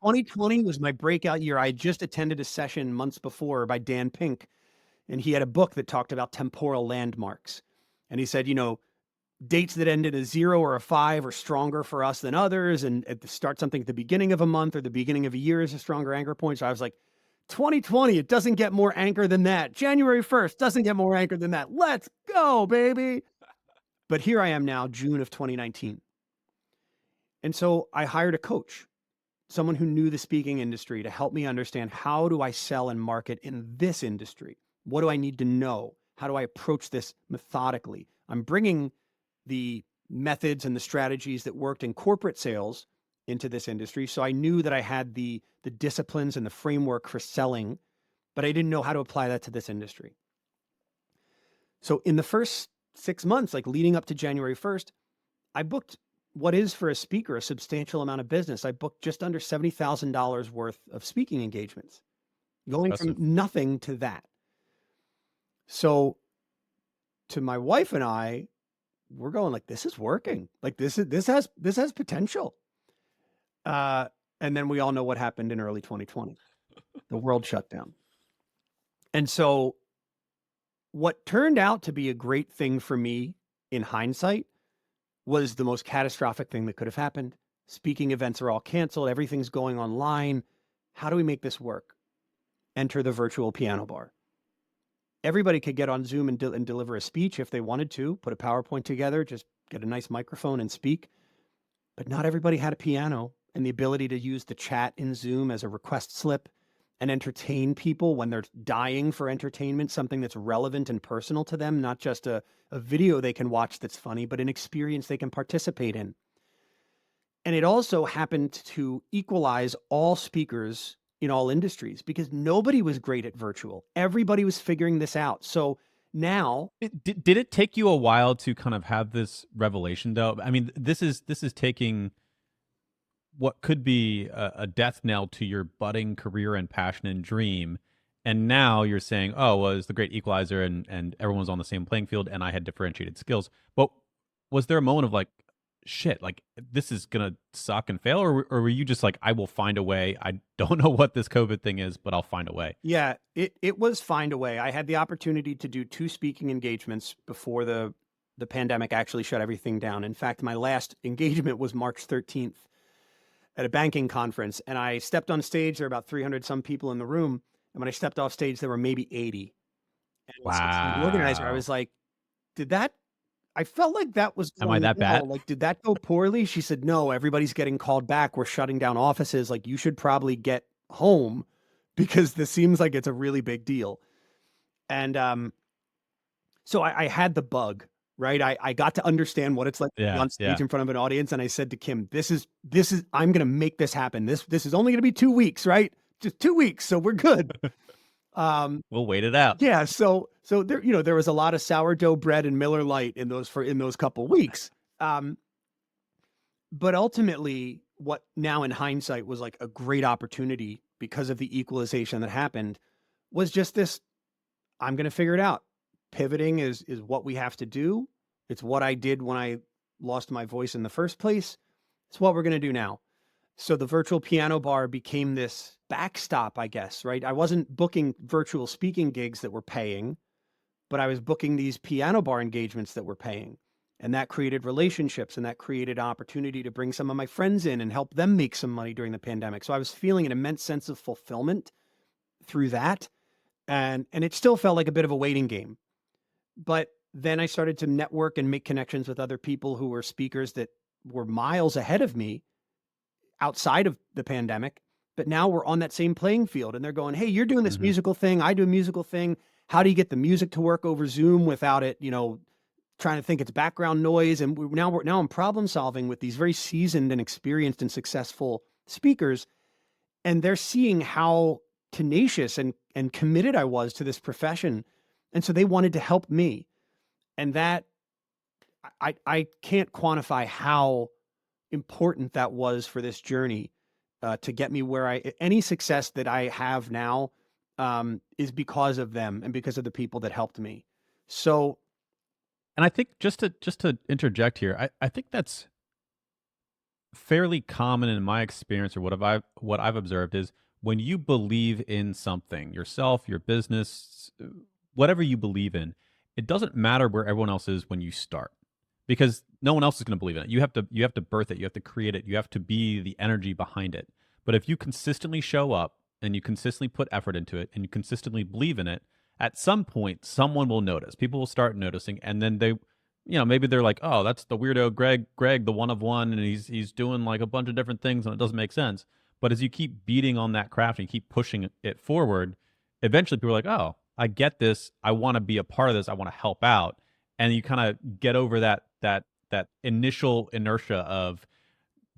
2020 was my breakout year. I had just attended a session months before by Dan Pink, and he had a book that talked about temporal landmarks. And he said, dates that end in a 0 or a 5 are stronger for us than others. And start something at the beginning of a month or the beginning of a year is a stronger anchor point. So I was like, 2020, it doesn't get more anchor than that. January 1st doesn't get more anchor than that. Let's go, baby. But here I am now, June of 2019. And so I hired a coach, someone who knew the speaking industry, to help me understand, how do I sell and market in this industry? What do I need to know? How do I approach this methodically? I'm bringing the methods and the strategies that worked in corporate sales into this industry. So I knew that I had the disciplines and the framework for selling, but I didn't know how to apply that to this industry. So in the first 6 months, like leading up to January 1st, I booked what is for a speaker a substantial amount of business. I booked just under $70,000 worth of speaking engagements, going from Impressive. nothing to that. So to my wife and I, we're going like, this is working. Like this has potential. And then we all know what happened in early 2020. The world shut down. And so what turned out to be a great thing for me in hindsight was the most catastrophic thing that could have happened. Speaking events are all canceled. Everything's going online. How do we make this work? Enter the virtual piano bar. Everybody could get on Zoom and deliver a speech if they wanted to, put a PowerPoint together, just get a nice microphone and speak. But not everybody had a piano and the ability to use the chat in Zoom as a request slip and entertain people when they're dying for entertainment, something that's relevant and personal to them, not just a video they can watch that's funny, but an experience they can participate in. And it also happened to equalize all speakers in all industries because nobody was great at virtual. Everybody was figuring this out. So now, Did it take you a while to kind of have this revelation though? I mean, this is taking what could be a death knell to your budding career and passion and dream. And now you're saying, oh, well, it's the great equalizer and everyone was on the same playing field and I had differentiated skills. But was there a moment of like, shit, like this is going to suck and fail? Or were you just like, I will find a way. I don't know what this COVID thing is, but I'll find a way. yeah, it was find a way. I had the opportunity to do 2 speaking engagements before the pandemic actually shut everything down. In fact, my last engagement was March 13th at a banking conference, and I stepped on stage. There were about 300 some people in the room, and when I stepped off stage, there were maybe 80. And so to the organizer, I Wow. was like, "Did that?" I felt like that was Am I going that bad? well. Like, did that go poorly? She said, "No, everybody's getting called back. We're shutting down offices. Like, you should probably get home because this seems like it's a really big deal." And so I had the bug, right? I got to understand what it's like to be Yeah. on stage Yeah. in front of an audience, and I said to Kim, "This is I'm going to make this happen. This is only going to be 2 weeks, right? Just 2 weeks, so we're good." Um, We'll wait it out. yeah, so there, there was a lot of sourdough bread and Miller Lite in those couple weeks. Um, but ultimately, what now in hindsight was like a great opportunity because of the equalization that happened was just this: I'm going to figure it out. Pivoting is what we have to do. It's what I did when I lost my voice in the first place. It's what we're going to do now. So the virtual piano bar became this backstop, I guess, right? I wasn't booking virtual speaking gigs that were paying, but I was booking these piano bar engagements that were paying. And that created relationships and that created opportunity to bring some of my friends in and help them make some money during the pandemic. So I was feeling an immense sense of fulfillment through that. And it still felt like a bit of a waiting game. But then I started to network and make connections with other people who were speakers that were miles ahead of me outside of the pandemic. But now we're on that same playing field and they're going, "Hey, you're doing this Mhm. musical thing. I do a musical thing. How do you get the music to work over Zoom without it, trying to think it's background noise?" And now I'm problem solving with these very seasoned and experienced and successful speakers. And they're seeing how tenacious and committed I was to this profession. And so they wanted to help me. And that I can't quantify how important that was for this journey to get me where any success that I have now is because of them and because of the people that helped me. So And I think just to interject here, I think that's fairly common in my experience, or what I've observed is when you believe in something, yourself, your business, whatever you believe in, it doesn't matter where everyone else is when you start, because no one else is going to believe in it. You have to birth it, you have to create it, you have to be the energy behind it. But if you consistently show up and you consistently put effort into it and you consistently believe in it, at some point someone will notice. People will start noticing, and then maybe they're like, "Oh, that's the weirdo Greg, the one of one, and he's doing like a bunch of different things, and it doesn't make sense." But as you keep beating on that craft and you keep pushing it forward, eventually people are like, "Oh, I get this. I want to be a part of this. I want to help out." And you kind of get over that initial inertia of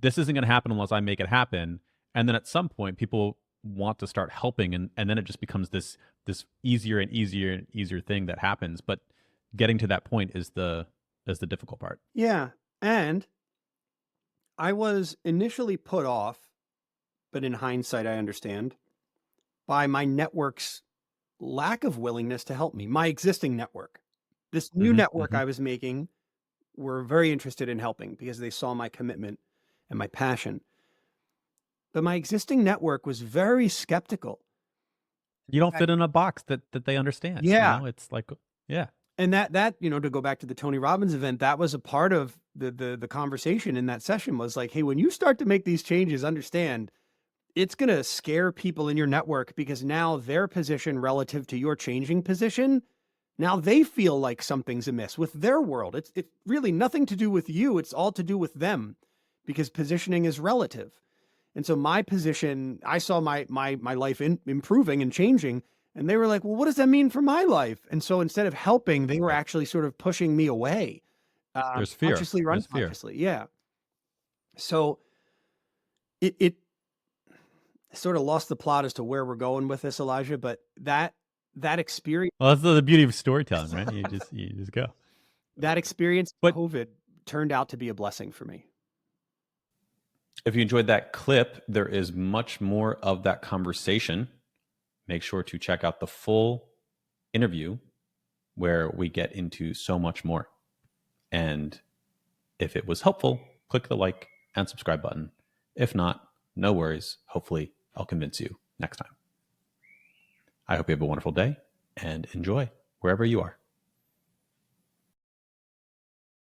this isn't going to happen unless I make it happen. And then at some point, people want to start helping, and then it just becomes this easier and easier and easier thing that happens. But getting to that point is the difficult part. Yeah. And I was initially put off, but in hindsight, I understand, by my network's lack of willingness to help me, my existing network. This new Hmm. network Hmm. I was making were very interested in helping because they saw my commitment and my passion. But my existing network was very skeptical. You In don't fact, fit in a box that they understand. yeah. It's like, yeah, And that, to go back to the Tony Robbins event, that was a part of the conversation in that session was like, hey, when you start to make these changes, understand it's going to scare people in your network because now their position relative to your changing position, now they feel like something's amiss with their world. It's really nothing to do with you. It's all to do with them because positioning is relative. And so my position, I saw my life improving and changing, and they were like, "Well, what does that mean for my life?" And so instead of helping, they were right. actually sort of pushing me away, There's fear. consciously or There's fear. unconsciously. Yeah. So it sort of lost the plot as to where we're going with this, Elijah. But that experience, Well, that's the beauty of storytelling, right? You just go. that experience, But COVID turned out to be a blessing for me. if you enjoyed that clip, there is much more of that conversation. Make sure to check out the full interview where we get into so much more. And if it was helpful, click the like and subscribe button. If not, no worries. Hopefully, I'll convince you next time. I hope you have a wonderful day and enjoy wherever you are.